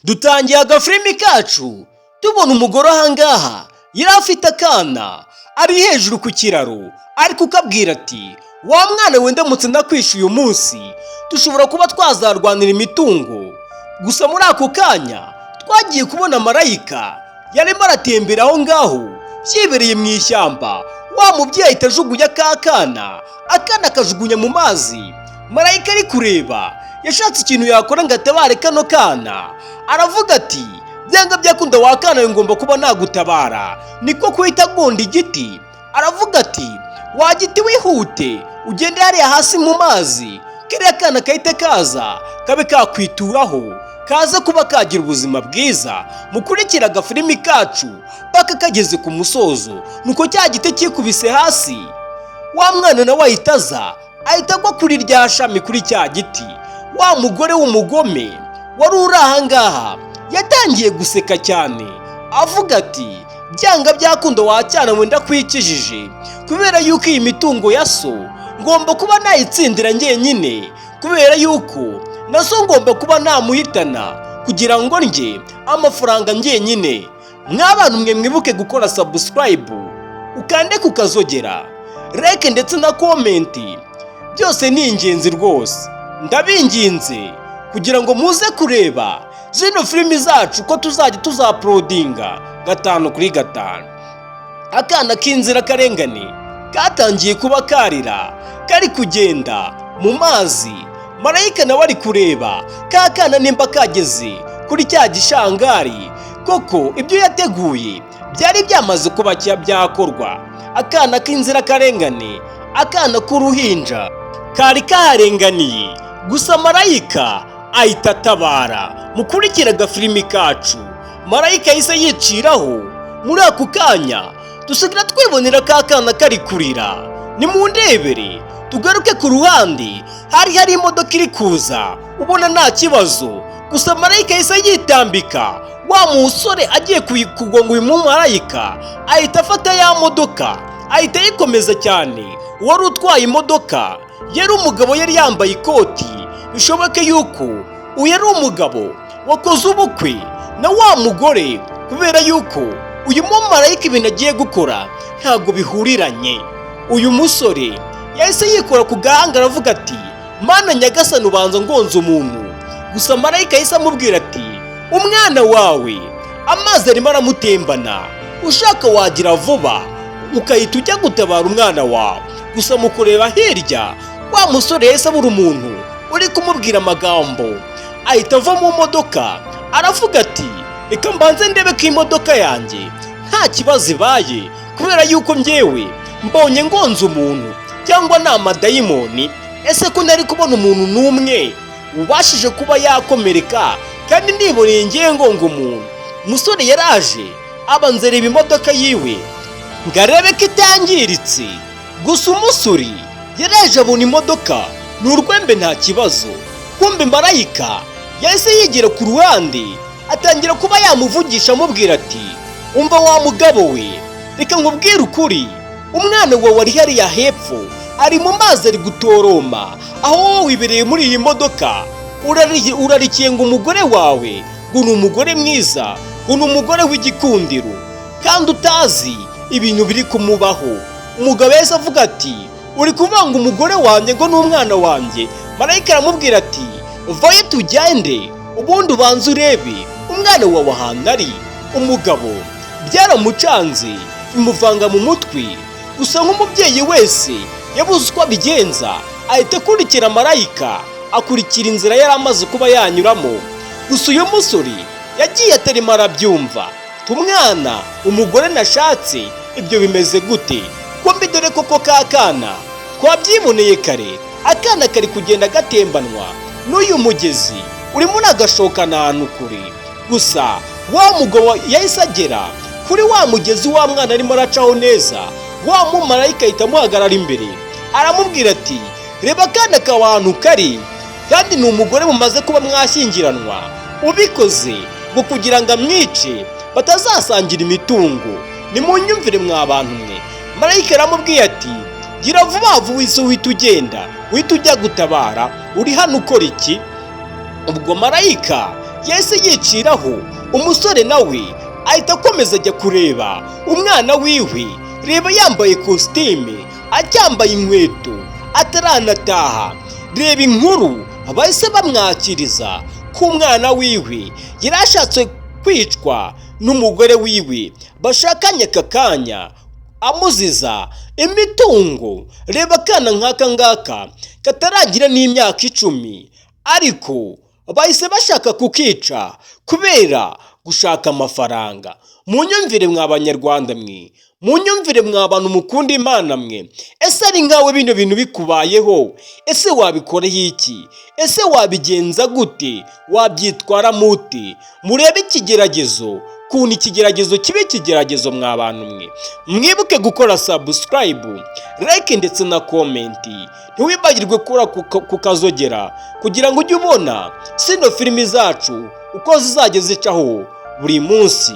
Dutangiye agafilimi kacu tubona umugore ahangaha yari afite akana ari hejuru ku kiraro ari kukabwira ati wa mwana wenda mutse ndakwishyuye uyu munsi dushobora kuba twazarwanira imitungo. Gusa muri ako kanya twagiye kubona marayika yarimo aratembera aho ngaho yibereye mu ishyamba. Wa mubyeyi ahita ajugunya akana akajugunya mu mazi. Marayika ari kureba yashatse ikintu yakora ngo atabare kano kana, aravuga ati byanga byakunda wakana ngomba kuba nagutabara. Niko kuhita agonda igiti aravuga ati wa giti wihute ugende hariya hasi mu mazi, kiriya kana kahita kaza kabe kakwituraho kaza kuba kagira ubuzima bwiza. Mukurikira agafilimi kacu paka kageze ku musozo, nuko cya giti kikubise hasi. Wa mwana nawe ahita agwa kuri rya shami kuri cya giti. Wa mugore w'umugome wari uri ahangaha yatangiye guseka cyane avuga ati byanga byakunda wacyana wenda kwikijije, kubera yuko iyi mitungo ya so ngomba kuba nayitsindira njyenyine, kubera yuko na so ngomba kuba namuhitana kugira ngo ndye amafaranga njyenyine. Mw'abantu mwe mwibuke gukora subscribe, ukande kukazogera, like ndetse na comment, byose ni ingenzi rwose. Ndabinginze kugira ngo muze kureba zino filimi zacu ko tuzajya tuzaprodinga 5/5. Akana k'inzira karengane katangiye kuba karira kari kugenda mu mazi. Marayika nawe ari kureba kakana nimba kageze kuri cya gishangari koko ibyo yateguye byari byamaze kuba byakorwa. Akana k'inzira karengane, akana k'uruhinja kari karenganiye, gusa marayika ahita atabara. Mukurikira agafilimi kacu marayika yahise yiciraho. Muri ako kanya dusigira twibonera kakana kari kurira. Nimundebere tugaruke ku ruhande, hari imodoka iri kuza ubona nta kibazo, gusa marayika yahise yitambika. Wa musore agiye kugonga uyu mumarayika ahita afata ya modoka ahita yikomeza cyane. Wari utwaye imodoka yari umugabo yari yambaye ikoti, bishoboke yuko uyu ari umugabo wakoze ubukwe na wa mugore, kubera yuko uyu mumarayika ibintu agiye gukora ntabwo bihuriranye. Uyu musore yahise yikora ku gahanga aravuga ati mana nyagasani ubanza ngonze umuntu. Gusa marayika yahise amubwira ati umwana wawe amazi arimo aramutembana, ushaka wagira vuba ukahita ujya gutabara umwana wawe. Gusa mu kureba hirya wa musore yahise abura umuntu uri kumubwira amagambo, ahita ava mu modoka aravuga ati reka mbanze ndebe ko imodoka yanjye nta kibazo ibaye, kubera yuko njyewe mbonye ngonze umuntu cyangwa ni amadayimoni. Ese ko ntari kubona umuntu n'umwe ubashije kuba yakomereka kandi niboneye ngiye ngonga umuntu. Umusore yaraje abanza areba imodoka yiwe ngo arebe ko itangiritse, gusa umusore yaraje abona imodoka ni urwembe nta kibazo. Kumbe marayika yahise yigira ku ruhande atangira kuba yamuvugisha amubwira ati umva wa mugabowe, reka nkubwire ukuri, umwana wawe ari hariya hepfo ari mu mazi ari gutoroma. Aho wowe wibereye muri iyi modoka urarikiye ngo umugore wawe ngo ni umugore mwiza, ngo ni umugore w'igikundiro, kandi utazi ibintu biri kumubaho. Umugabo yahise avuga ati uri kuvanga umugore wanjye ngo ni umwana wanjye. Marayika aramubwira ati vayo tugende ubundi ubanze urebe umwana wawe ahantu ari. Umugabo byaramucanze bimuvanga mu mutwe, gusa nk'umubyeyi wese yabuze uko abigenza ahita akurikira marayika, akurikira inzira yari amaze kuba yanyuramo. Gusa uyu musore yagiye atarimo arabyumva. Umwana umugore nashatse ibyo bimeze gute? Kumbe dore koko kakana twabyiboneye kare, akana kari kugenda gatembanwa n'uyu mugezi urimo nagashokana ahantu kure. Gusa wa mugabo yahise agera kuri wa mugezi wa mwana arimo aracaho neza. Wa mumarayika ahita amuhagarara imbere aramubwira ati reba akana kawe ahantu kari, kandi ni umugore mumaze kuba mwashyingiranwa, ubikoze ngo kugira ngo amwice batazasangira imitungo. Nimunyumvire mwa bantu mwe. Marayika aramubwiye ati gira vuba vuba uhita ugenda uhita ujya gutabara, uri hano ukora iki? Ubwo marayika yahise yiciraho. Umusore nawe ahita akomeza ajya kureba umwana wiwe, reba yambaye kositime, acyambaye inkweto, ataranataha. Reba inkuru bahise bamwakiriza ko umwana wiwe yari ashatse kwicwa n'umugore wiwe bashakanye aka kanya, amuziza imitungo. Reba akana nk'aka ngaka kataragira n'imyaka 10, ariko bahise bashaka kukica kubera gushaka amafaranga. Munyumvire mwa Banyarwanda mwe, munyumvire mwa bantu mukunda Imana mwe, ese ari nkawe bino bintu bikubayeho, ese wabikoreye iki? Ese wabigenza gute? Wabyitwara mute? Murebe ikigeragezo, kuntu ikigeragezo kibe ikigeragezo mwa bantu mwe. Mwibuke gukora subscribe, like ndetse na comment. Ntiwibagirwe kura kukazogera kugira ngo ujye ubona sino filimi zacu uko zizajya zicaho buri munsi.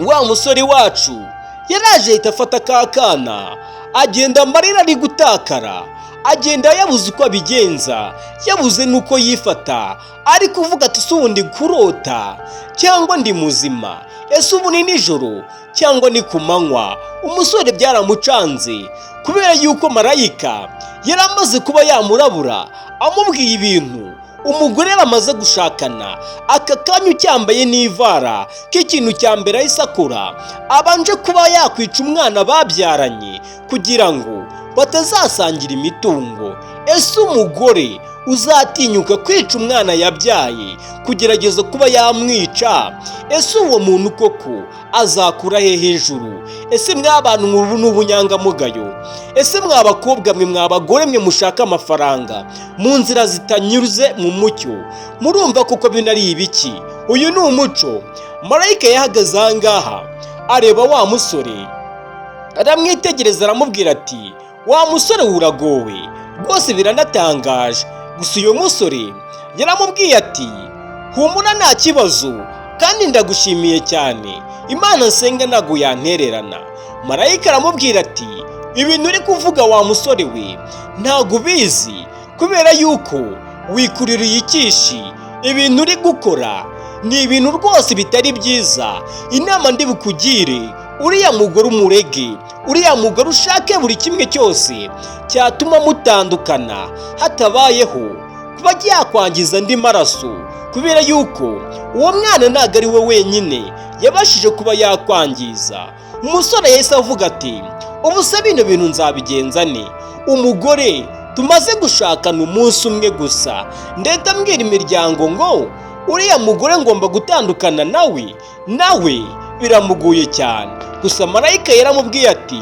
Wa musore wacu yaraje ahita afata ka kana, agenda amarira ari gutakara, agenda yabuze uko abigenza, yabuze nuko yifata, ari kuvuga ati ese ubundi kurota cyangwa ndi muzima? Ese ubu ni nijoro cyangwa ni ku manywa? Umusore byaramucanze kubera yuko marayika yari amaze kuba yamurabura, amubwiye ibintu umugore bamaze gushakana. Aka kanya ucyambaye n'ivara k'ikintu cya mbere ahise akora, abanje kuba yakwica umwana babyaranye kugira ngo batazasangira imitungo. Ese umugore uzatinyuka kwica umwana yabyaye kugerageza kuba yamwica? Ese uwo muntu koko azakura he hejuru? Ese mw'abantu mubu n'ubunyangamugayo? Ese mw'abakobwa mwe, mw'abagore mwe mushaka amafaranga mu nzira zitanyuze mu mucyo, murumva koko bino ari ibiki? Uyu ni umuco. Marayika yahagaze aha ngaha areba wa musore, aramwitegereza, aramubwira ati wa musore uragowe rwose, biranatangaje. Gusa uyu musore yaramubwiye ati humura nta kibazo kandi ndagushimiye cyane, Imana nsenga ntago yantererana. Marayika aramubwira ati ibintu uri kuvuga wa musore we ntago ubizi, kubera yuko wikuririye ikishi. Ibintu uri gukora ni ibintu rwose bitari byiza. Inama ndi bukugire, uriya mugore umurege, uriya mugore ushake buri kimwe cyose cyatuma mutandukana, hatabayeho kuba yakwangiza andi maraso, kubera yuko uwo mwana ntago ari we wenyine yabashije kuba yakwangiza. Umusore yahise avuga ati ubu se bino bintu nzabigenza ne? Umugore tumaze gushakana umunsi umwe gusa, ndetse mbwira imiryango ngo uriya mugore ngomba gutandukana nawe biramuguye cyane. Gusa marayika yaramubwiye ati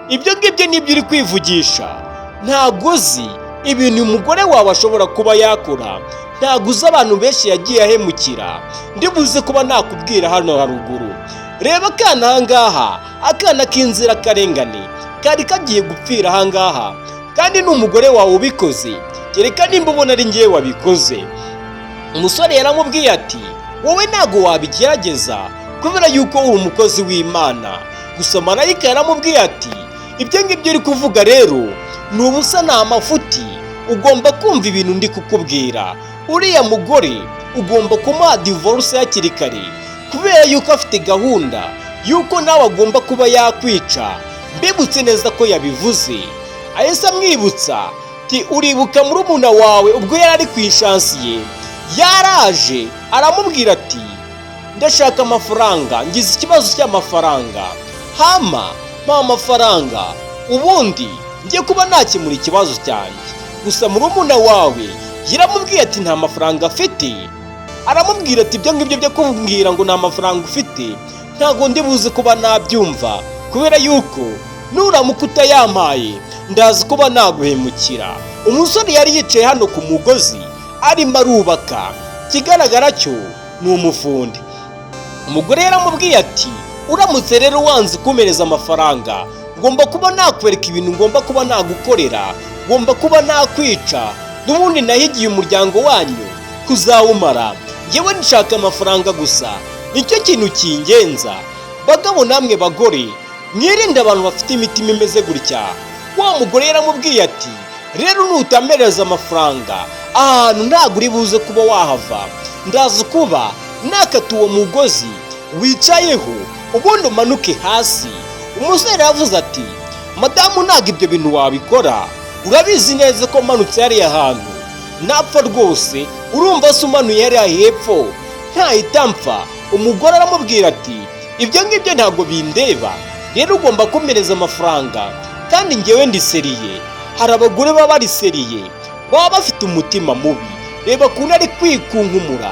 ibyo ngibyo nibyo uri kwivugisha, ntago uzi ibintu umugore wawe ashobora kuba yakora, ntago uzi abantu benshi yagiye ahemukira. Ndibuze kuba nakubwira hano haruguru. Reba akana aha ngaha, akana k'inzira karengane kari kagiye gupfira aha ngaha, kandi ni umugore wawe ubikoze. Kereka nimba ubona ari ngewe wabikoze. Umusore yaramubwiye ati wowe ntago wabigerageza kubera yuko uri umukozi w'Imana. Gusa marayika yaramubwiye ati ibyo ngibyo uri kuvuga rero ni ubusa, ni amafuti. Ugomba kumva ibintu ndi kukubwira. Uriya mugore ugomba kumuha divorce hakiri kare, kubera yuko afite gahunda yuko nawe agomba kuba yakwica. Mbibutse neza ko yabivuze. Ahise amwibutsa ati uribuka murumuna wawe ubwo yari ari ku ishansiye, yaraje aramubwira ati ndashaka amafaranga, ngize ikibazo cy'amafaranga, mpa amafaranga ubundi ngiye kuba nakemura ikibazo cyanjye. Gusa murumuna wawe yaramubwiye ati nta mafaranga afite. Aramubwira ati ibyo ngibyo byo kumbwira ngo nta mafaranga ufite ntago ndibuze kuba nabyumva, kubera yuko nuramuka utayampaye ndazi kuba naguhemukira. Umusore yari yicaye hano ku mugozi arimo arubaka, kigaragara cyo ni umufundi. Umugore yaramubwiye ati uramutse rero wanze kumereza amafaranga, ngomba kuba nakwereka ibintu ngomba kuba nagukorera, ngomba kuba nakwica, n'ubundi nahigiye umuryango wanyu kuzawumara. Yewe nshaka amafaranga gusa, nicyo kintu kingenza. Bagabo namwe bagore mwirinde abantu bafite imitima imeze gutya. Wa mugore yaramubwiye ati rero nutamereza amafaranga ahantu ntago uri buze kuba wahava, ndaza kuba nakata uwo mugozi wicayeho ubundi umanuke hasi. Umusore yavuze ati madamu ntabwo ibyo bintu wabikora, urabizi neza ko manutse hariya hantu napfa rwose, urumva se umanuye hariya hepfo ntahita mpfa. Umugore aramubwira ati ibyo ngibyo ntabwo bindeba, rero ugomba kumpereza amafaranga kandi ngewe ndi seriye. Hari abagore baba bari seriye baba bafite umutima mubi, reba ukuntu ari kwikunkumura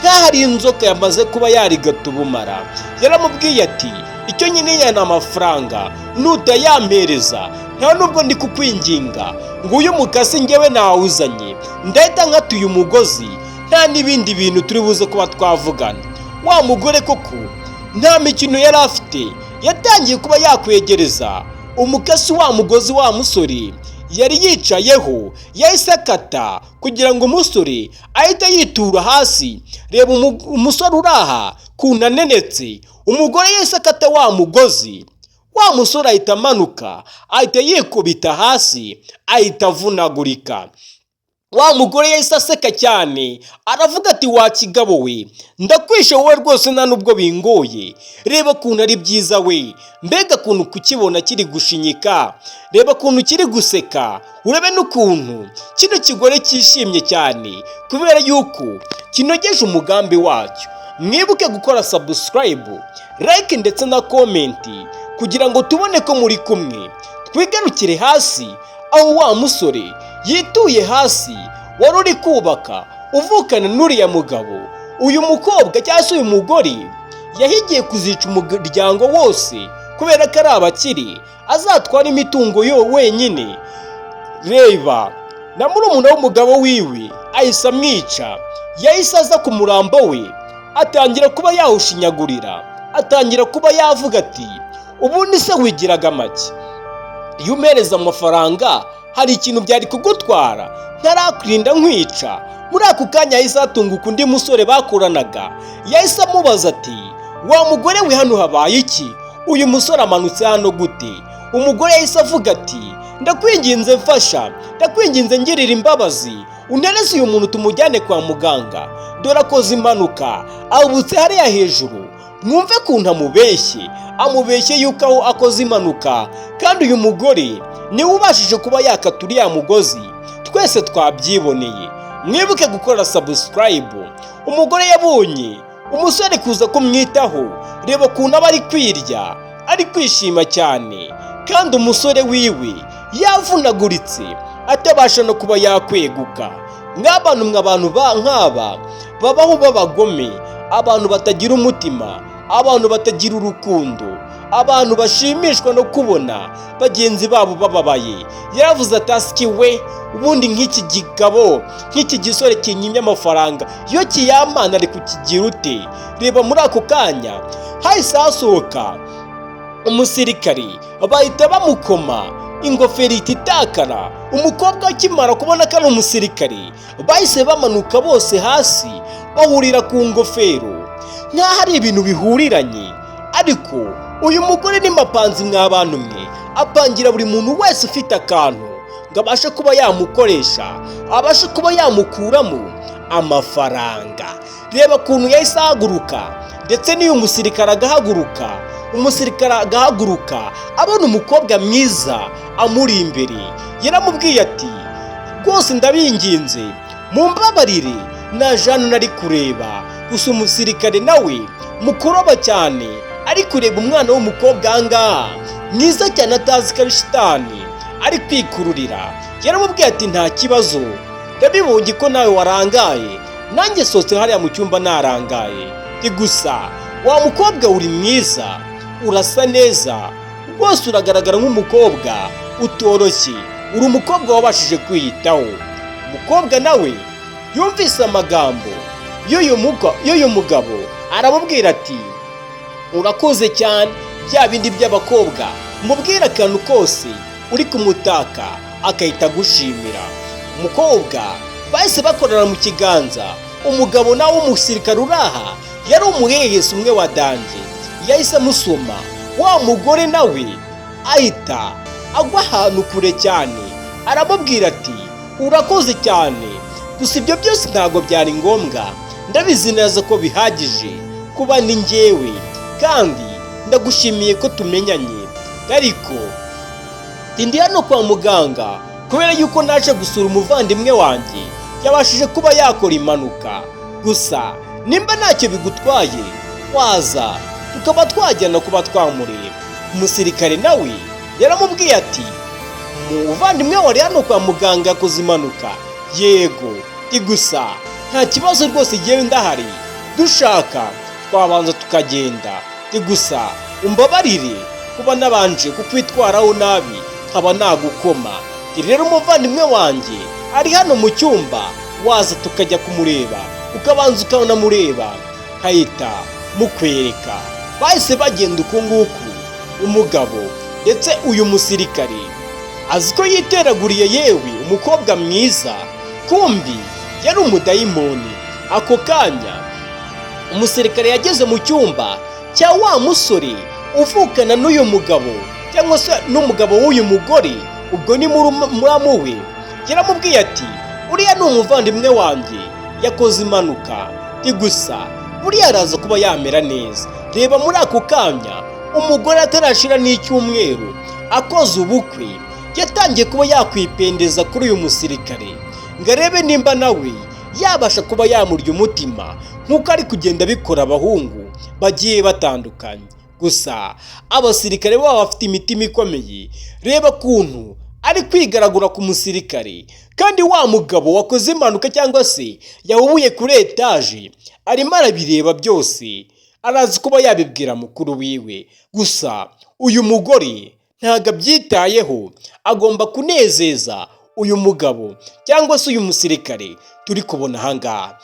nk'aho ari inzoka yamaze kuba yarigata ubumara. Yaramubwiye ati icyo nkeneye ni amafaranga, nutayampereza nta nubwo ndi kukwinginga ngo uyu mukasi ngewe nawuzanye, ndahita nkatuye umugozi nta n'ibindi bintu turi buze kuba twavugana. Wa mugore koko nta mikino yari afite, yatangiye kuba yakwegereza umukasi wa mugozi wa musore yari yicayeho, yahise akata kugira ngo umusore ahite yitura hasi. Reba umusore uraha kuntu anenetse, umugore yahise akata wa mugozi, wa musore ahita amanuka, ahita yikubita hasi, ahita avunagurika. Wa mugore yahise aseka cyane aravuga ati wa kigabo we, ndakwishe wowe rwose nta nubwo bingoye, reba ukuntu ari byiza we, mbega ukuntu kukibona kiri gushinyika, reba ukuntu kiri guseka, urebe n'ukuntu kino kigore cyishimye cyane kubera yuko kinogeje umugambi wacyo. Mwibuke gukora subscribe, like ndetse na comment kugira ngo tubone ko muri kumwe. Twigarukire hasi aho wa musore yituye hasi wari uri kubaka uvukana n'uriya mugabo. Uyu mukobwa cyangwa se uyu mugore yahigiye kuzica umuryango wose kubera ko ari abakire, azatwara imitungo yo wenyine. Reba na murumuna w'umugabo wiwe ahise amwica, yahise aza ku murambo we atangira kuba yawushinyagurira, atangira kuba yavuga ati ubundi se wigiraga make, iyo umpereza amafaranga hari ikintu byari kugutwara, ntarakurinda nkwica. Muri ako kanya yahise hatunguka undi musore bakoranaga, yahise amubaza ati wa mugore we hano habaye iki, uyu musore amanutse hano gute? Umugore yahise avuga ati ndakwinginze mfasha, ndakwinginze ngirira imbabazi, untereze uyu muntu tumujyane kwa muganga, dore akoze impanuka ahubutse hariya hejuru. Mwumve kuntu amubeshye yuko aho akoze impanuka, kandi uyu mugore niwe ubashije kuba yakata uriya mugozi, twese twabyiboneye. Mwibuke gukora subscribe. Umugore yabonye umusore kuza kumwitaho, reba ukuntu aba ari kwirya, ari kwishima cyane, kandi umusore wiwe yavunaguritse atabasha no kuba yakweguka. Nk'abantu nk'aba babaho b'abagome, abantu batagira umutima, abantu batagira urukundo, abantu bashimishwa no kubona bagenzi babo bababaye. Yaravuze ati asiki we, ubundi nk'iki gigabo, nk'iki gisore kinyimye amafaranga, iyo kiyamana ari kukigira ute? Reba muri ako kanya hahise hasohoka umusirikare, bahita bamukoma, ingofero ititakara. Umukobwa akimara kubona ko ari umusirikare bahise bamanuka bose hasi bahurira ku ngofero nk'aho ari ibintu bihuriranye. Ariko uyu mugore ni mapanzi mw'abantu mwe, apangira buri muntu wese ufite akantu ngo abashe kuba yamukoresha, abashe kuba yamukuramo amafaranga. Reba ukuntu yahise ahaguruka, ndetse n'iyo umusirikare agahaguruka abona umukobwa mwiza amuri imbere. Yaramubwiye ati rwose ndabinginze mumbabarire, naje hano nari kureba. Gusa umusirikare nawe mukuroba cyane, ari kureba umwana w'umukobwa ahangaha mwiza cyane, atazi ko ari shitani, ari kwikururira. Yaramubwiye ati nta kibazo, ndabibonye ko nawe warangaye, nanjye sohotse hariya mu cyumba narangaye. Gusa wa mukobwa uri mwiza, urasa neza rwose, uragaragara nk'umukobwa utoroshye, uri umukobwa wabashije kwiyitaho. Umukobwa nawe yumvise amagambo y'uyu mugabo, aramubwira ati urakoze cyane, bya bindi by'abakobwa mubwira akantu kose uri kumutaka akahita agushimira. Umukobwa bahise bakorera mu kiganza. Umugabo nawe w'umusirikare uraha yari umuhehesi umwe wa danje, yahise amusoma. Wa mugore nawe ahita agwa ahantu kure cyane, aramubwira ati urakoze cyane, gusa ibyo byose ntabwo byari ngombwa, ndabizi neza ko bihagije kuba ni njyewe, kandi ndagushimiye ko tumenyanye, ariko ndi hano kwa muganga kubera yuko naje gusura umuvandimwe wanjye yabashije kuba yakora impanuka. Gusa nimba ntacyo bigutwaye waza tukaba twajyana kuba twamureba. Umusirikare nawe yaramubwiye ati umuvandimwe wari hano kwa muganga yakoze impanuka. Yego gusa nta kibazo rwose igihe ndahari, dushaka twabanza tukagenda. Gusa umbabarire kuba nabanje kukwitwaraho nabi nkaba nagukoma. Rero umuvandimwe wanjye ari hano mu cyumba, waza tukajya kumureba, ukabanza ukanamureba nkahita mukwereka. Bahise bagenda uku nguku, umugabo ndetse uyu musirikare azi ko yiteraguriye yewe umukobwa mwiza, kumbi yari umudayimoni. Ako kanya umusirikare yageze mu cyumba cya wa musore uvukana n'uyu mugabo cyangwa se n'umugabo w'uyu mugore, ubwo ni muramu we. Yaramubwiye ati uriya ni umuvandimwe wanjye yakoze impanuka, gusa buriya araza kuba yamera neza. Reba muri ako kanya umugore atarashira n'icyumweru akoze ubukwe, yatangiye kuba yakwipendeza kuri uyu musirikare ngo arebe nimba nawe yabasha kuba yamurya umutima nk'uko ari kugenda bikora abahungu bagiye batandukanye. Gusa abasirikare baba bafite imitima ikomeye. Reba kuntu ari kwigaragura ku musirikare, kandi wa mugabo wakoze impanuka cyangwa se yahubuye kuri etaje arimo arabireba byose, arazi kuba yabibwira mukuru wiwe. Gusa uyu mugore ntago abyitayeho, agomba kunezeza uyu mugabo cyangwa se uyu musirikare turi kubona ahangaha.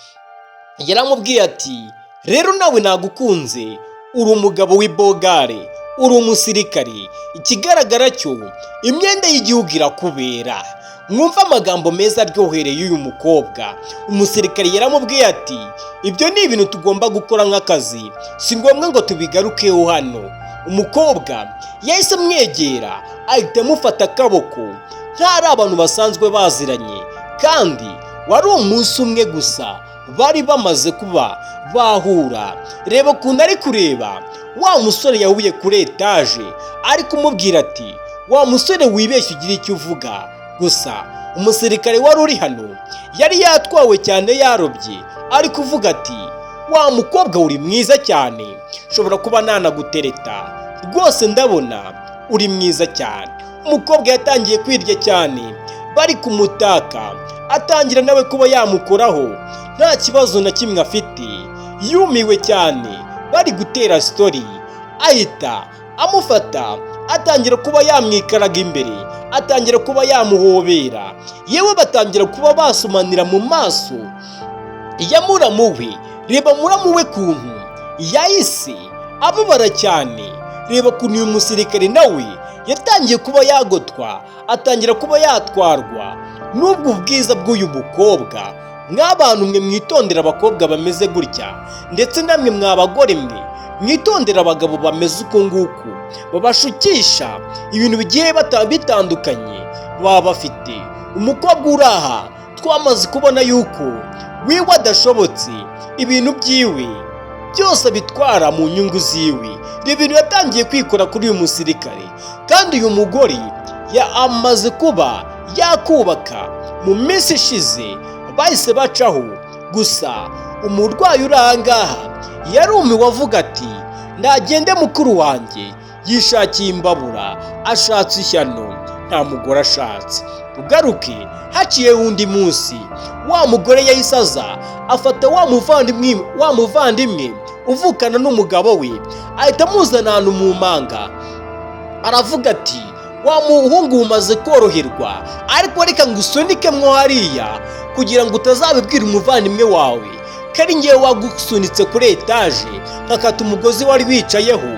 Yaramubwiye ati rero nawe nagukunze, uri umugabo w'ibogare, uri umusirikare, ikigaragara cyo imyenda y'igihugu irakubera. Mwumva amagambo meza aryohereye uyu mukobwa. Umusirikare yaramubwiye ati ibyo ni ibintu tugomba gukora nk'akazi, si ngombwa ngo tubigarukeho hano. Umukobwa yahise amwegera ahita amufata akaboko nk'ari abantu basanzwe baziranye, kandi wari umunsi umwe gusa bari bamaze kuba bahura. Reba ukuntu ari kureba wa musore yahuye kuri etaje, ari kumubwira ati wa musore wibeshye ugira icyo uvuga. Gusa umusirikare wari uri hano yari yatwawe cyane, yarobye, ari kuvuga ati wa mukobwa uri mwiza cyane, nshobora kuba nanagutereta rwose, ndabona uri mwiza cyane. Umukobwa yatangiye kwirya cyane, bari kumutaka, atangira nawe kuba yamukoraho nta kibazo na kimwe afite, yumiwe cyane. Bari gutera story, ahita amufata atangira kuba yamwikaraga imbere, atangira kuba yamuhobera, yewe batangira kuba basumanira mu maso ya muramu we. Reba muramu we kuntu yahise ababara cyane. Reba kuntu uyu musirikare nawe yatangiye kuba yagotwa, atangira kuba yatwarwa n'ubwo bwiza bw'uyu mukobwa. Mw'abantu mwe mwitondera abakobwa bameze gutya, ndetse namwe mw'abagore mwe mwitondera abagabo bameze uko nguku, babashukisha ibintu bigiye bitandukanye baba bafite. Umukobwa uri aha twamaze kubona yuko wiwe adashobotse, ibintu byiwe byose abitwara mu nyungu ziwe. Ibintu yatangiye kwikora kuri uyu musirikare, kandi uyu mugore amaze kuba yakubaka mu minsi ishize bahise bacaho. Gusa umurwayi uri ahangaha yarumiwe avuga ati ndagende mukuru wanjye yishakiye imbabura, ashatse ishyano, nta mugore ashatse. Ugaruke haciye undi munsi, wa mugore yahise aza afata wa muvandimwe uvukana n'umugabo we, ahita amuzana ahantu mu manga, aravuga ati wa muhungu umaze koroherwa, ariko reka ngusunike mwo hariya kugira ngo utazabibwira umuvandimwe wawe ko ari ngewe wagusunitse kuri etaje nkakata umugozi wari wicayeho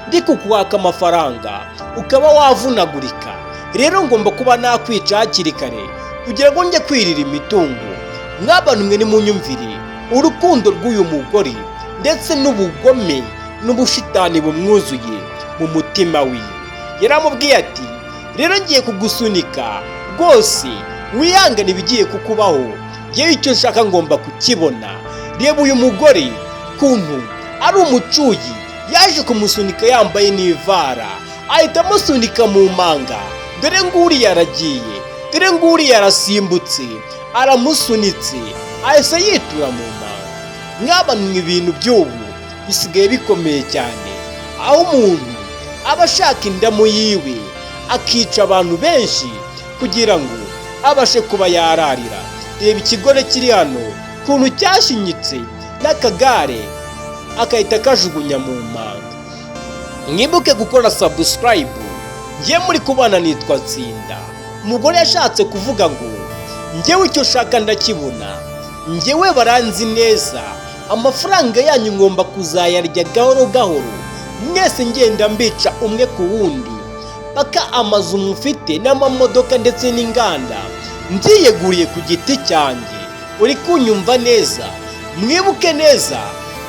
ndi kukwaka amafaranga ukaba wavunagurika. Rero ngomba kuba nakwica hakiri kare kugira ngo njye kwirira imitungo. Mw'abantu mwe nimunyumvire urukundo rw'uyu mugore ndetse n'ubugome n'ubushitani bumwuzuye mu mutima wiwe. Yaramubwiye ati rero ngiye kugusunika rwose, wihangane ibigiye kukubaho, yewe icyo nshaka ngomba kukibona. reba uyu mugore kuntu ari umucuyi, yaje kumusunika yambaye n'ivara, ahita amusunika mu manga. Dore nguriya aragiye, dore nguriya arasimbutse, aramusunitse, ahise yitura mu manga. Mwabanwe ibintu by'ubu bisigaye bikomeye cyane, aho umuntu aba ashaka indamu yiwe akica abantu benshi kugira ngo abashe kuba yararira. Reba ikigore kiri hano kuntu cyashinyitse n'akagare akahita kajugunya mu manga. Mwibuke gukora subscribe. Njye muri kubana nitwa Nsinda. Umugore yashatse kuvuga ngo njyewe icyo shaka ndakibona, njyewe baranzi neza, amafaranga yanyu ngomba kuzayarya gahoro gahoro, mwese ngenda mbica umwe ku wundi, paka amazu mufite n'amamodoka ndetse n'inganda mbyiyeguriye ku giti cyanjye. Uri kunyumva neza? Mwibuke neza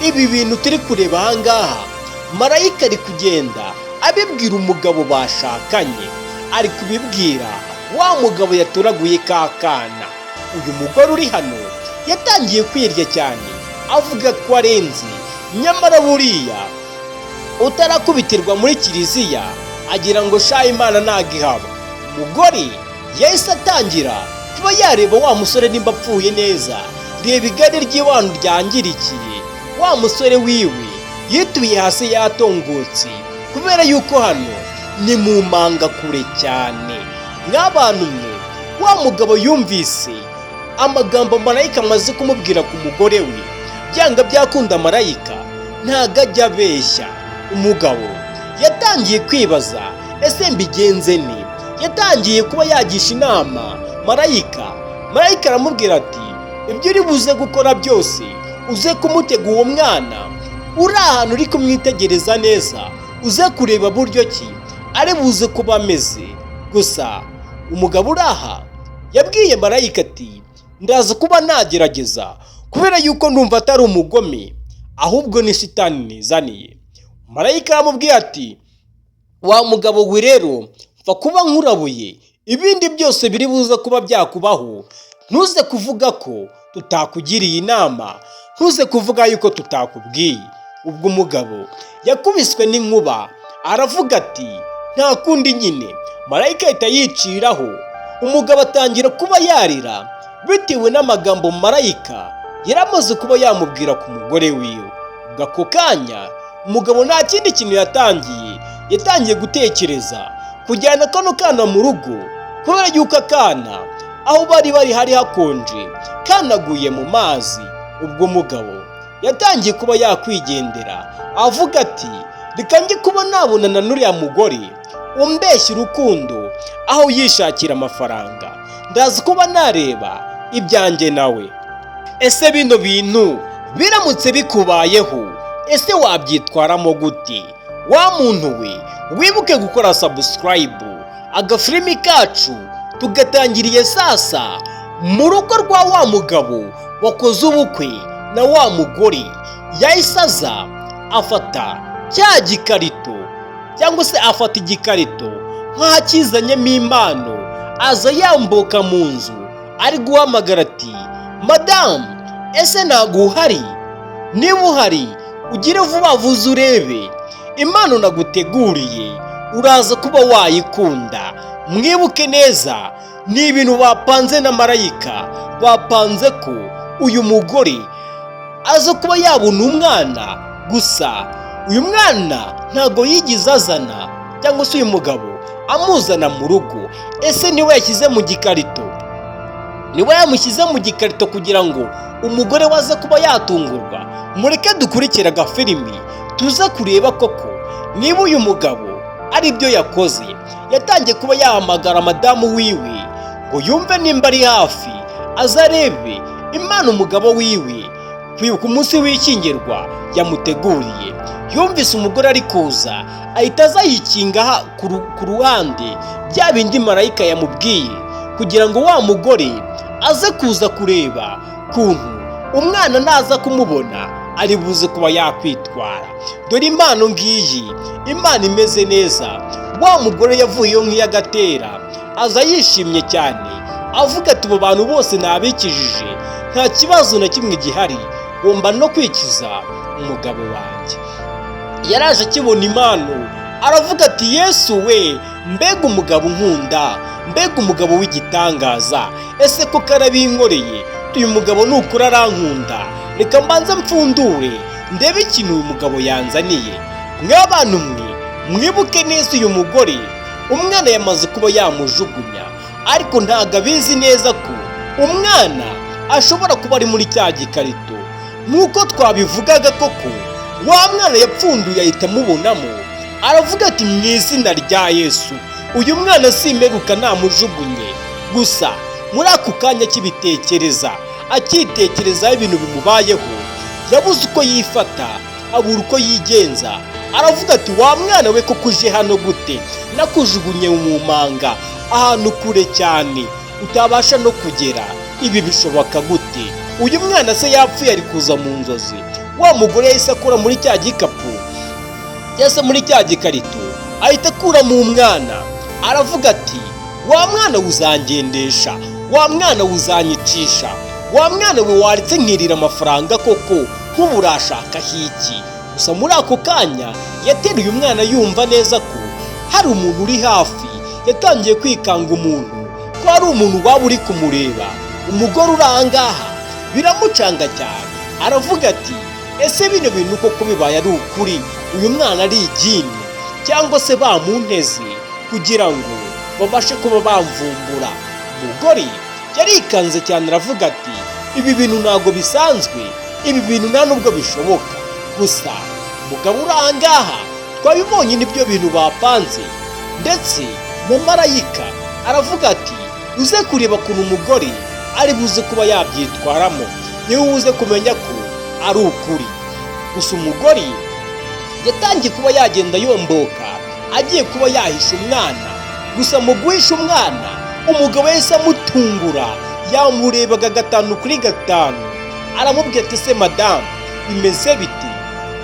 ibi bintu turi kureba ahangaha, marayika ari kugenda abibwira umugabo bashakanye, ari kubibwira wa mugabo yatoraguye ka kana. Uyu mugore uri hano yatangiye kwirya cyane avuga ko arenze, nyamara buriya utarakubitirwa muri kiliziya agira ngo sha Imana ntagihaba. Umugore yahise atangira kuba yareba wa musore nimba apfuye neza. Reba igare ry'iwanyu ryangirikiye, wa musore wiwe yituye hasi yatongotse kubera yuko hano ni mu manga kure cyane. Nk'abantu mwe, wa mugabo yumvise amagambo marayika amaze kumubwira ku mugore we, byanga byakunda marayika ntago ajya abeshya. Umugabo yatangiye kwibaza, ese mbigenze ni? Yatangiye kuba yagisha inama marayika. Marayika aramubwira ati, ibyo uri buze gukora byose uze kumutega uwo mwana, uri ahantu uri kumwitegereza neza, uze kureba buryo ki ari buze kuba ameze. Gusa umugabo uri aha yabwiye marayika ati, ndaza kuba nagerageza kubera yuko ndumva atari umugome, ahubwo ni shitani nizaniye. Marayika aramubwiye ati, wa mugabo we rero mfa kuba nkurabuye, ibindi byose biri buze kuba byakubaho ntuze kuvuga ko tutakugiriye inama, ntuze kuvuga yuko tutakubwiye. Ubwo umugabo yakubiswe n'inkuba aravuga ati, nta kundi nyine. Marayika ahita yiciraho, umugabo atangira kuba yarira bitewe n'amagambo marayika yaramaze kuba yamubwira ku mugore wiwe. Ako kanya umugabo nta kindi kintu yatangiye gutekereza kujyana kano kana mu rugo, kubera yuko akana aho bari hari hakonje kanaguye mu mazi. Ubwo umugabo yatangiye kuba yakwigendera avuga ati, reka njye kuba nabonana n'uriya mugore umbeshya urukundo aho yishakira amafaranga, ndazi kuba nareba ibyanjye nawe. Ese bino bintu biramutse bikubayeho, ese wabyitwaramo gute? Wa muntu we, wibuke gukora subscribe. Agafilimi kacu tugatangiriye sasa mu rugo rwa wa mugabo wakoze ubukwe na wa mugore. Yahise aza afata cya gikarito, cyangwa se afata igikarito nk'akizanyemo impano, aza yambuka mu nzu ari guhamagara ati, madamu, ese ntago uhari? Niba uhari ugire vuba vuba urebe impano naguteguriye, uraza kuba wayikunda. Mwibuke neza ni ibintu bapanze na marayika, bapanze ko uyu mugore aza kuba yabona umwana. Gusa uyu mwana ntago yigize azana, cyangwa se uyu mugabo amuzana mu rugo. Ese niwe yashyize mu gikarito? Niwe yamushyize mu gikarito kugira ngo umugore waze kuba yatungurwa? Mureke dukurikira agafilimi tuza kureba koko niba uyu mugabo ari byo yakoze. Yatangiye kuba yahamagara madamu wiwe ngo yumve nimba ari hafi, azarebe impano umugabo wiwe kwibuka umunsi w'ishyingirwa yamuteguriye. Yumvise umugore ari kuza, ahita aza yikinga ku ruhande bya bindi marayika yamubwiye, kugira ngo wa mugore aze kuza kureba kuntu umwana naza kumubona ari buze kuba yakwitwara. Dore impano ngiyi, impano imeze neza. Wa mugore yavuyeyo nk'iyagatera, aza yishimye cyane avuga ati, abo bantu bose nabikijije, nta kibazo na kimwe gihari, ngomba no kwikiza umugabo wanjye. Yaraje akibona impano aravuga ati Yesu we, mbega umugabo nkunda, mbega umugabo w'igitangaza, ese ko karabinkoreye, uyu mugabo nukuri arankunda, reka mbanza mfundure ndebe ikintu uyu mugabo yanzaniye. Mw'abantu mwe mwibuke neza uyu mugore umwana yamaze kuba yamujugunya, ariko ntago abizi neza ko umwana ashobora kuba ari muri cya gikarito. Nk'uko twabivugaga koko wa mwana yapfunduye ahita amubonamo, aravuga ati mu izina rya Yesu uyu mwana simperuka namujugunye. Gusa muri ako kanya akitekerezaho ibintu bimubayeho, yabuze uko yifata, abura uko yigenza, aravuga ati wa mwana we koko uje hano gute, nakujugunye mu manga ahantu kure cyane utabasha no kugera, ibi bishoboka gute? Uyu mwana se yapfuye ari kuza mu nzozi? Wa mugore yahise akora muri cya gikapu cyangwa muri cya gikarito, ahita akuramo umwana, aravuga ati wa mwana uzangendesha, wa mwana uzanyicisha, wa mwana we waretse nkirira amafaranga koko, nk'ubu urashaka hiki? Gusa muri ako kanya yateruye umwana yumva neza ko hari umuntu uri hafi, yatangiye kwikanga umuntu ko hari umuntu waba uri kumureba. Umugore uri ahangaha biramucanga cyane, aravuga ati ese bino bintu koko bibaye ari ukuri, uyu mwana ari igini cyangwa se bamunteze kugira ngo babashe kuba bamvumbura? Umugore yarikanze cyane aravuga ati ibi bintu ntabwo bisanzwe, ibi bintu nta nubwo bishoboka. Gusa umugabo uri ahangaha twabibonye nibyo bintu bapanze, ndetse umumarayika aravuga ati uze kureba ukuntu umugore ari buze kuba yabyitwaramo, niwe uze kumenya ko ari ukuri. Gusa umugore yatangiye kuba yagenda yomboka agiye kuba yahisha umwana. Gusa mu guhisha umwana umugabo yahise amutungura, yamurebaga 5 kuri 5, aramubwira ati se madamu bimeze bite?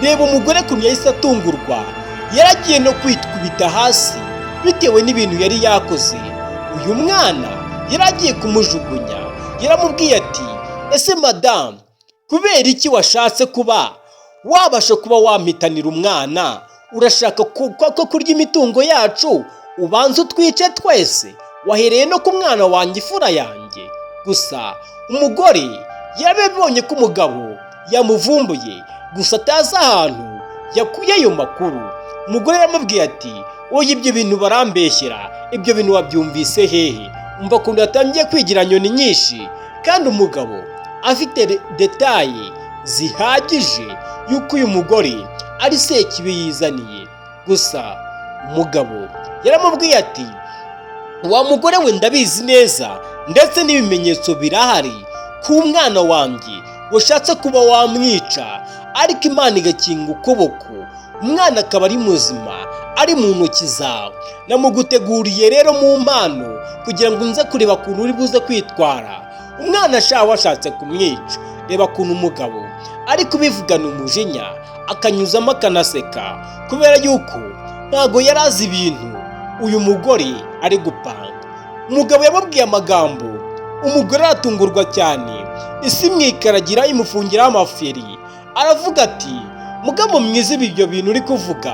Reba umugore kuntu yahise atungurwa, yaragiye no kwitwibita hasi bitewe n'ibintu yari yakoze. Uyu mwana yaragiye kumujugunya, yaramubwiye ati ese madamu kubera iki washatse kuba wabasha kuba wampitanira umwana? Urashaka ko kurya imitungo yacu ubanza utwice twese? Wahereye no ku mwana wanjye ifura yanjye? Gusa umugore yarabibonye ko umugabo yamuvumbuye, gusa atazi ahantu yakuye ayo makuru. Umugore yaramubwiye ati oya, ibyo bintu barambeshyera, ibyo bintu wabyumvise hehe? Umva ukuntu yatangiye kwigira nyoni nyinshi, kandi umugabo afite detaye zihagije yuko uyu mugore ari sekibi yizaniye. Gusa umugabo yaramubwiye ati wa mugore we ndabizi neza, ndetse n'ibimenyetso birahari ku mwana wanjye washatse kuba wamwica, ariko Imana igakinga ukuboko, umwana akaba ari muzima, ari mu ntoki zawe. Namuguteguriye rero mu mpano kugira ngo nze kureba ukuntu uri buze kwitwara. Umwana washatse kumwica, reba ukuntu umugabo ari kubivugana umujinya, akanyuzamo akanaseka, kubera yuko ntago yari azi ibintu uyu mugore ari gupanga. Umugabo yamubwiye amagambo, umugore aratungurwa cyane, isi mwikaragira imufungiraho amaferi. Aravuga ati mugabo mwiza, ibyo bintu uri kuvuga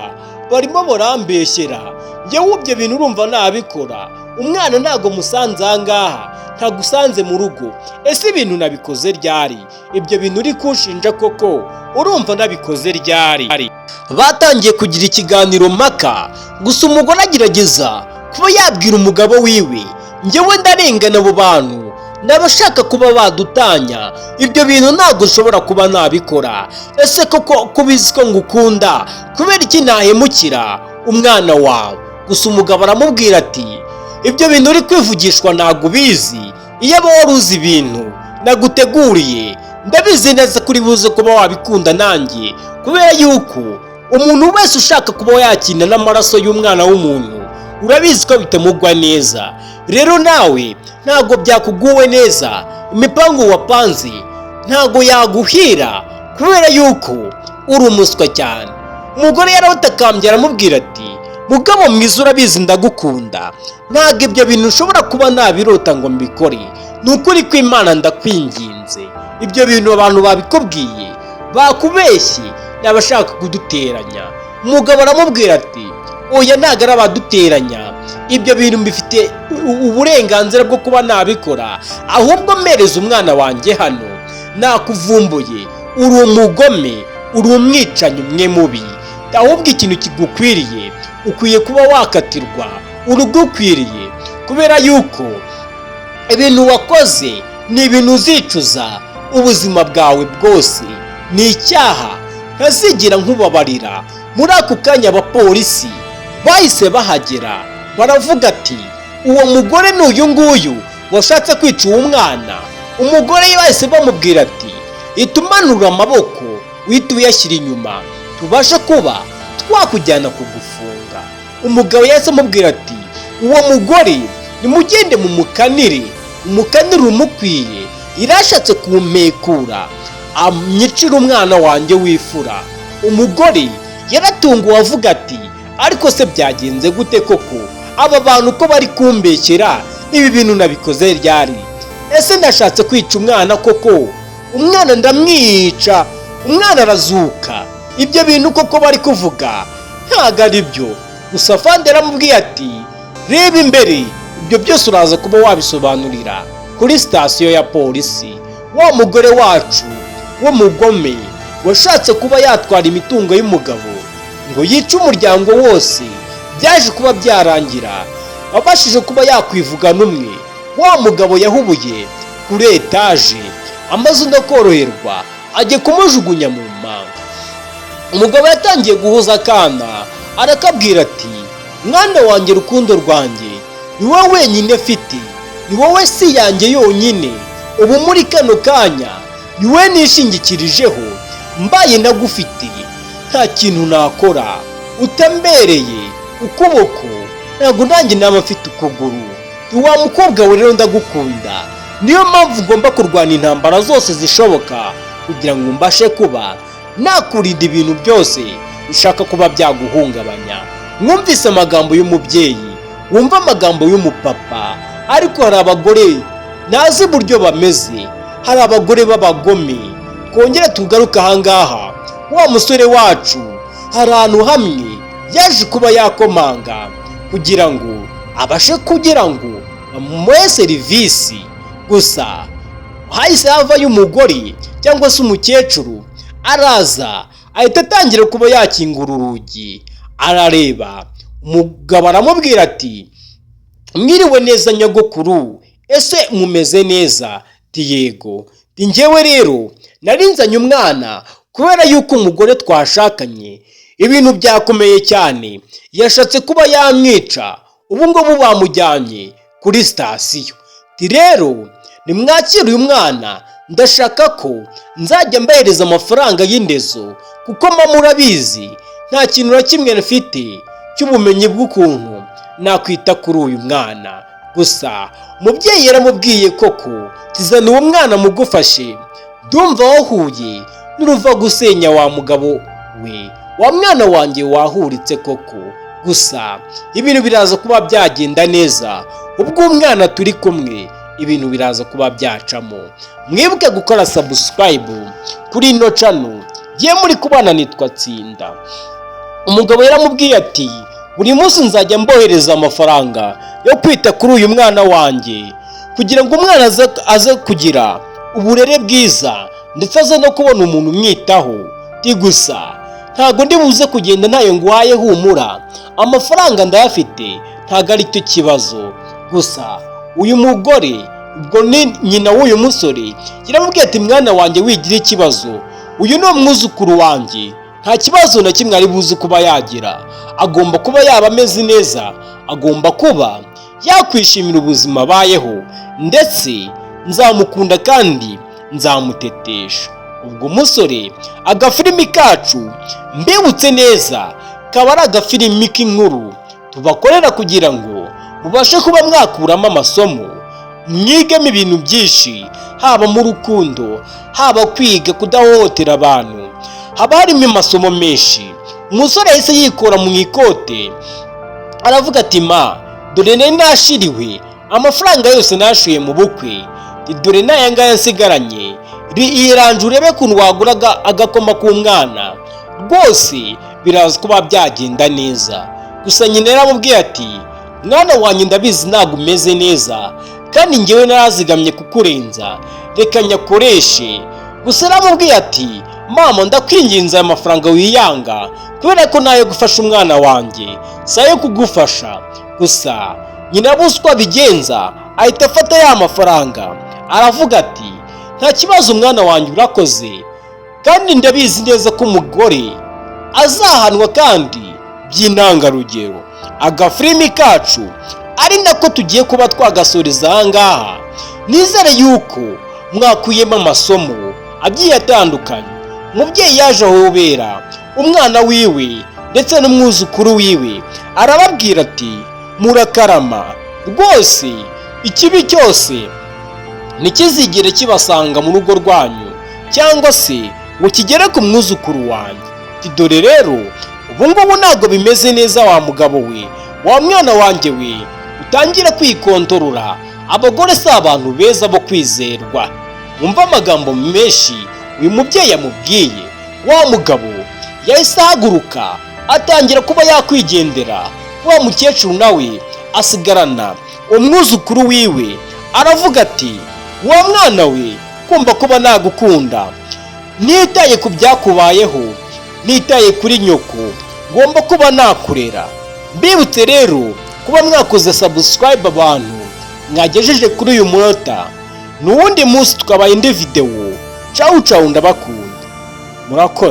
barimo barambeshyera, njyewe ibyo bintu urumva nabikora? Umwana ntago musanze ahangaha, ntagusanze mu rugo, ese ibintu nabikoze ryari? Ibyo bintu uri kunshinja koko urumva nabikoze ryari? Batangiye kugira ikiganiro mpaka, gusa umugore agerageza kuba yabwira umugabo wiwe, njyewe ndarengana abo bantu n'abashaka kuba badutanya, ibyo bintu ntabwo ushobora kuba nabikora. Ese koko kubizi ko ngukunda, kubera iki ntahemukira umwana wawe? Gusa umugabo aramubwira ati ibyo bintu uri kwivugishwa ntabwo ubizi, iyo aba wari uzi ibintu naguteguriye ndabizi neza kuri buze kuba wabikunda nanjye, kubera yuko umuntu wese ushaka kuba yakina n'amaraso y'umwana w'umuntu urabizi ko bitamugwa neza. Rero nawe ntago byakuguwe neza, imipango wapanze ntago yaguhira, kubera yuko uri umuswa cyane. Umugore yaratakambye aramubwira ati mugabo mwiza, urabizi ndagukunda, ntago ibyo bintu ushobora kuba nabirota ngo mbikore, ni ukuri kw'Imana ndakwinginze, ibyo bintu abantu babikubwiye bakubeshye ni abashaka kuduteranya. Umugabo aramubwira ati oya, ntabwo ari abaduteranya, ibyo bintu mbifite uburenganzira bwo kuba nabikora, ahubwo mpereza umwana wanjye hano, nakuvumbuye, uri umugome, uri umwicanyi umwe mubi, ahubwo ikintu kigukwiriye ukwiye kuba wakatirwa urugukwiriye, kubera yuko ibintu wakoze ni ibintu uzicuza ubuzima bwawe bwose, ni icyaha ntazigera nkubabarira. Muri ako kanya abapolisi bahise bahagera, baravuga ati uwo mugore ni uyu nguyu washatse kwica uwo mwana. Umugore bahise bamubwira ati itumanura amaboko wihita uyashyira inyuma, tubashe kuba twakujyana kugufunga. Umugabo yahise amubwira ati uwo mugore nimugende mumukanire, umukanire umukwiye, irashatse kumpekura amyicira umwana wanjye w'ifura. Umugore yaratunguwe avuga ati ariko se byagenze gute koko, aba bantu ko bari kumbeshyera, ibi bintu nabikoze ryari? Ese ndashatse kwica umwana koko? Umwana ndamwica, umwana arazuka, ibyo bintu koko bari kuvuga ntabwo ari byo. Gusa Fande aramubwiye ati reba imbere, ibyo byose uraza kuba wabisobanurira kuri sitasiyo ya polisi. Wa mugore wacu w'umugome washatse kuba yatwara imitungo y'umugabo ngo yice umuryango wose, byaje kuba byarangira abashije kuba yakwivuga n'umwe. Wa mugabo yahubuye kuri etaje, amaze no koroherwa ajye kumujugunya mu manga. Umugabo yatangiye guhuza akana, arakabwira ati mwana wanjye, rukundo rwanjye, ni wowe wenyine mfite, ni wowe si yanjye yonyine, ubu muri kano kanya ni wowe nishingikirijeho, mbaye nagufitiye nta kintu nakora, utambereye ukuboko ntabwo nanjye naba mfite ukuguru. Wa mukobwa we rero ndagukunda, niyo mpamvu ugomba kurwana intambara zose zishoboka kugira ngo mbashe kuba nakurinda ibintu byose ushaka kuba byaguhungabanya. Mwumvise amagambo y'umubyeyi, wumva amagambo y'umupapa, ariko hari abagore ntazi uburyo bameze, hari abagore b'abagome. Twongere tugaruke ahangaha, wa musore wacu hari ahantu hamwe yaje kuba yakomanga kugira ngo abashe kugira ngo bamuhe serivisi, gusa hahise havayo umugore cyangwa se umukecuru, araza ahita atangira kuba yakingura urugi, arareba. Umugabo aramubwira ati mwiriwe neza nyogokuru, ese mumeze neza? Ati yego. Ati njyewe rero narinzanye umwana kubera yuko umugore twashakanye ibintu byakomeye cyane, yashatse kuba yamwica, ubu ngubu bamujyanye kuri sitasiyo. Ati rero nimwakire uyu mwana, ndashaka ko nzajya mbahereza amafaranga y'indezo, kuko mba murabizi nta kintu na kimwe mfite cy'ubumenyi bw'ukuntu nakwita kuri uyu mwana. Gusa umubyeyi yaramubwiye koko tizana uwo mwana mugufashe, ndumva wahuye n'uruva gusenya wa mugabo we, wa mwana wanjye wahuritse koko. Gusa ibintu biraza kuba byagenda neza, ubwo umwana turi kumwe ibintu biraza kuba byacamo. Mwibuke gukora subscribe kuri ino channel, giye muri kubana nitwa Tsinda. Umugabo yaramubwiye ati buri munsi nzajya mbohereza amafaranga yo kwita kuri uyu mwana wanjye, kugira ngo umwana aze kugira uburere bwiza ndetse aze no kubona umuntu umwitaho. Gusa ntago ndi buze kugenda ntayo nguhaye, humura, amafaranga ndayafite, ntago ari cyo kibazo. Gusa uyu mugore, ubwo ni nyina w'uyu musore, yaramubwiye ati mwana wanjye wigira ikibazo, uyu ni umwuzukuru wanjye, nta kibazo na kimwe ari buze kuba yagira, agomba kuba yaba ameze neza, agomba kuba yakwishimira ubuzima abayeho, ndetse nzamukunda kandi nzamutetesha. Ubwo musore, agafilimi kacu mbibutse neza kaba ari agafilimi k'inkuru tubakorera kugira ngo mubashe kuba mwakuramo amasomo, mwigemo ibintu byinshi, haba mu rukundo, haba kwiga kudahohotera abantu, haba harimo amasomo menshi. Umusore yahise yikora mu ikote, aravuga ati ma, dore nari nashiriwe, amafaranga yose nashuye mu bukwe, dore n'aya ngaya nsigaranye, iranje urebe kuntu waguraga agakoma k'umwana rwose biraza kuba byagenda neza. Gusa nyina yaramubwiye ati mwana wanjye ndabizi ntabwo umeze neza kandi njyewe narazigamye kukurenza, reka nyakoreshe. Gusa yaramubwiye ati mama ndakwinginze aya mafaranga wiyanga kubera ko nayo gufasha umwana wanjye sayo kugufasha. Gusa nyina abuze uko abigenza ahita afata ya mafaranga aravuga ati nta kibazo umwana wanjye urakoze, kandi ndabizi neza ko umugore azahanwa kandi by'intangarugero. Agafilimi kacu ari nako tugiye kuba twagasoreza ahangaha. Nizere yuko mwakuyemo amasomo agiye atandukanye. Umubyeyi yaje ahobera umwana wiwe ndetse n'umwuzukuru wiwe arababwira ati murakarama rwose, ikibi cyose ntikizigere kibasanga mu rugo rwanyu cyangwa se ngo kigere ku mwuzukuru wanjye. Dore rero ubu ngubu ntabwo bimeze neza wa mugabo we, wa mwana wanjye we, utangire kwikontorora. Abagore si abantu beza bo kwizerwa. Wumva amagambo menshi uyu mubyeyi yamubwiye. Wa mugabo yahise ahaguruka atangira kuba yakwigendera. Wa mukecuru nawe asigarana umwuzukuru wiwe aravuga ati wa mwana we, kumva kuba nagukunda, nitaye ku byakubayeho, nitaye kuri nyoko, ngomba kuba nakurera. Mbibutse rero kuba mwakoze subscribe abantu mwagejeje kuri uyu munota. N'uwundi munsi tukabaye indi video. Ciao ciao, ndabakunda, murakoze.